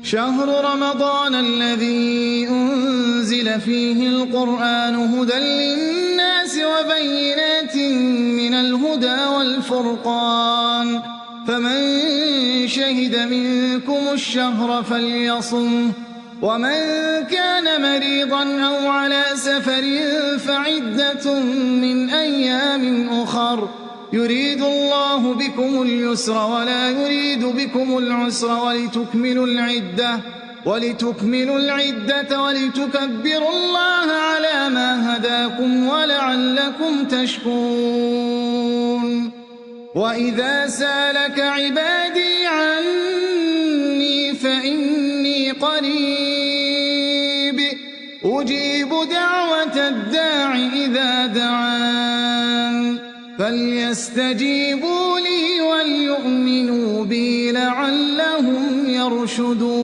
شهر رمضان الذي أنزل فيه القرآن هدى للناس وبينات من الهدى والفرقان فمن شهد منكم الشهر فليصمه ومن كان مريضا أو على سفر فعدة من أيام أخر يريد الله بكم اليسر ولا يريد بكم العسر ولتكملوا العدة ولتكبروا الله على ما هداكم ولعلكم تشكرون. وإذا سالك عبادي عني فإني قريب أجيب دعوة الداع إذا دعان فليستجيبوا لي وليؤمنوا بي لعلهم يرشدون.